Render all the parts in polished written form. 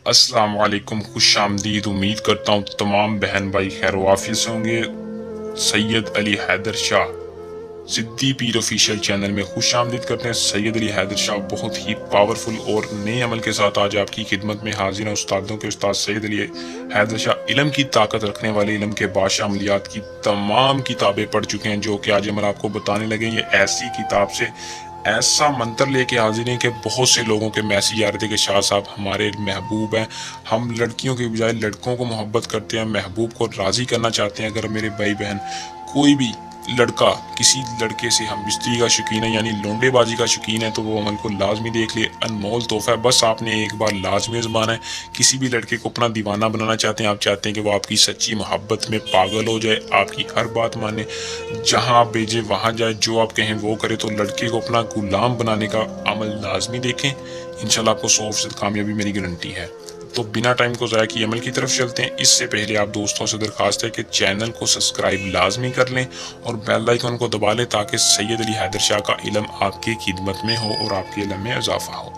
السلام علیکم، خوش آمدید۔ امید کرتا ہوں تمام بہن بھائی خیر و عافیت سے ہوں گے۔ سید علی حیدر شاہ صدی پیر آفیشیل چینل میں خوش آمدید کرتے ہیں۔ سید علی حیدر شاہ بہت ہی پاورفل اور نئے عمل کے ساتھ آج آپ کی خدمت میں حاضر ہیں۔ استادوں کے استاد سید علی حیدر شاہ علم کی طاقت رکھنے والے، علم کے بادشاہ، عملیات کی تمام کتابیں پڑھ چکے ہیں، جو کہ آج عمل آپ کو بتانے لگے۔ یہ ایسی کتاب سے ایسا منتر لے کے حاضر ہیں کہ بہت سے لوگوں کے میسیج آ رہے تھے کہ شاہ صاحب ہمارے محبوب ہیں، ہم لڑکیوں کے بجائے لڑکوں کو محبت کرتے ہیں، محبوب کو راضی کرنا چاہتے ہیں۔ اگر میرے بھائی بہن کوئی بھی لڑکا کسی لڑکے سے ہم بستری کا شوقین ہے، یعنی لونڈے بازی کا شوقین ہے، تو وہ عمل کو لازمی دیکھ لے۔ انمول تحفہ ہے، بس آپ نے ایک بار لازمی آزمانا ہے۔ کسی بھی لڑکے کو اپنا دیوانہ بنانا چاہتے ہیں، آپ چاہتے ہیں کہ وہ آپ کی سچی محبت میں پاگل ہو جائے، آپ کی ہر بات مانے، جہاں آپ بھیجے وہاں جائے، جو آپ کہیں وہ کرے، تو لڑکے کو اپنا غلام بنانے کا عمل لازمی دیکھیں۔ انشاءاللہ آپ کو 100% کامیابی میری گارنٹی ہے۔ تو بنا ٹائم کو ضائع کیے عمل کی طرف چلتے ہیں۔ اس سے پہلے آپ دوستوں سے درخواست ہے کہ چینل کو سبسکرائب لازمی کر لیں اور بیل آئیکن کو دبا لیں، تاکہ سید علی حیدر شاہ کا علم آپ کی خدمت میں ہو اور آپ کے علم میں اضافہ ہو۔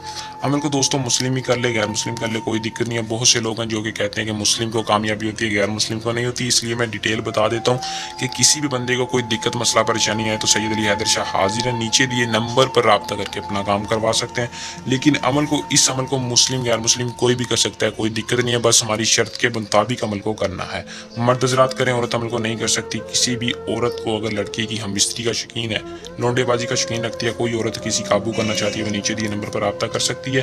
عمل کو دوستوں مسلم ہی کر لے، غیر مسلم کر لے، کوئی دقت نہیں ہے۔ بہت سے لوگ ہیں جو کہ کہتے ہیں کہ مسلم کو کامیابی ہوتی ہے، غیر مسلم کو نہیں ہوتی۔ اس لیے میں ڈیٹیل بتا دیتا ہوں کہ کسی بھی بندے کو کوئی دقت، مسئلہ، پریشانی ہے تو سید علی حیدر شاہ حاضر ہے۔ نیچے دیے نمبر پر رابطہ کر کے اپنا کام کروا سکتے ہیں۔ لیکن اس عمل کو مسلم غیر مسلم کوئی بھی کر سکتا ہے، کوئی دقت نہیں ہے، بس ہماری شرط کے مطابق عمل کو کرنا ہے۔ مرد حضرات کریں، عورت عمل کو نہیں کر سکتی۔ کسی بھی عورت کو اگر لڑکی کی ہم بستری کا شوقین ہے، لونڈے بازی کا شوقین رکھتی ہے، کوئی عورت کسی قابو کرنا چاہتی ہے، وہ نیچے دیے نمبر پر رابطہ کر سکتی ہے۔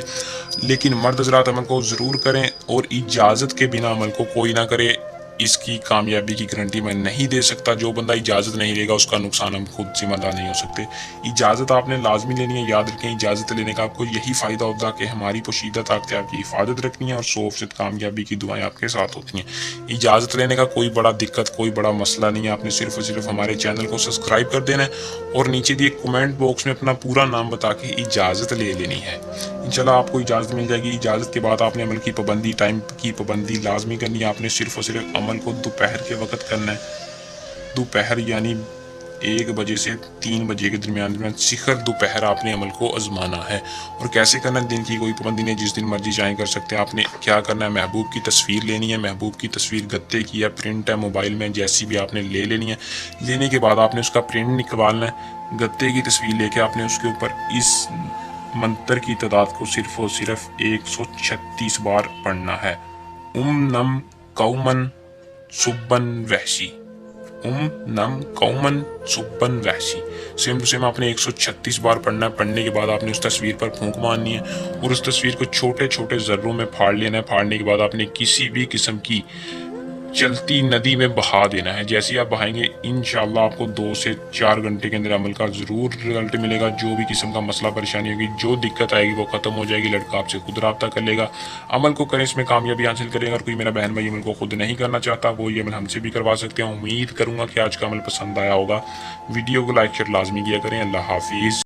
لیکن مرد حضرات عمل کو ضرور کریں اور اجازت کے بنا عمل کو کوئی نہ کرے۔ اس کی کامیابی کی گارنٹی میں نہیں دے سکتا۔ جو بندہ اجازت نہیں لے گا اس کا نقصان ہم خود ذمہ دار نہیں ہو سکتے۔ اجازت آپ نے لازمی لینی ہے۔ یاد رکھیں، اجازت لینے کا آپ کو یہی فائدہ ہوتا ہے کہ ہماری پوشیدہ طاقتیں آپ کی حفاظت رکھنی ہے اور 100% کامیابی کی دعائیں آپ کے ساتھ ہوتی ہیں۔ اجازت لینے کا کوئی بڑا دقت، کوئی بڑا مسئلہ نہیں ہے۔ آپ نے صرف اور صرف ہمارے چینل کو سبسکرائب کر دینا ہے اور نیچے دیے کمنٹ باکس میں اپنا پورا نام بتا کے اجازت لے لینی ہے۔ انشاءاللہ آپ کو اجازت مل جائے گی۔ اجازت کے بعد آپ نے عمل کی پابندی، ٹائم کی پابندی لازمی کرنی ہے۔ آپ نے صرف اور صرف عمل کو دوپہر کے وقت کرنا ہے۔ دوپہر یعنی 1 بجے سے 3 بجے کے درمیان سحر دوپہر آپ نے عمل کو آزمانا ہے۔ اور کیسے کرنا ہے، دن کی کوئی پابندی نہیں، جس دن مرضی چاہیں کر سکتے ہیں۔ آپ نے کیا کرنا ہے، محبوب کی تصویر لینی ہے۔ محبوب کی تصویر گتے کی ہے، پرنٹ ہے، موبائل میں جیسی بھی آپ نے لے لینی ہے۔ لینے کے بعد آپ نے اس کا پرنٹ نکالنا ہے۔ گتے کی تصویر لے کے آپ نے اس کے اوپر اس منتر کی تعداد کو صرف اور صرف 136 بار پڑھنا ہے۔ نم قومن سبن وحشی، نم قومن سبن وحشی، سیم ٹو سیم آپ نے 136 بار پڑھنا ہے۔ پڑھنے کے بعد آپ نے اس تصویر پر پھونک مارنی ہے اور اس تصویر کو چھوٹے چھوٹے ذروں میں پھاڑ لینا ہے۔ پھاڑنے کے بعد آپ نے کسی بھی قسم کی چلتی ندی میں بہا دینا ہے۔ جیسے ہی آپ بہائیں گے، انشاءاللہ آپ کو 2 سے 4 گھنٹے کے اندر عمل کا ضرور رزلٹ ملے گا۔ جو بھی قسم کا مسئلہ پریشانی ہوگی، جو دقت آئے گی، وہ ختم ہو جائے گی۔ لڑکا آپ سے خود رابطہ کر لے گا۔ عمل کو کریں، اس میں کامیابی حاصل کریں گا۔ اگر کوئی میرا بہن بھائی عمل کو خود نہیں کرنا چاہتا، وہ یہ عمل ہم سے بھی کروا سکتے ہیں۔ امید کروں گا کہ آج کا عمل پسند آیا ہوگا۔ ویڈیو کو لائک شیئر لازمی کیا کریں۔ اللہ حافظ۔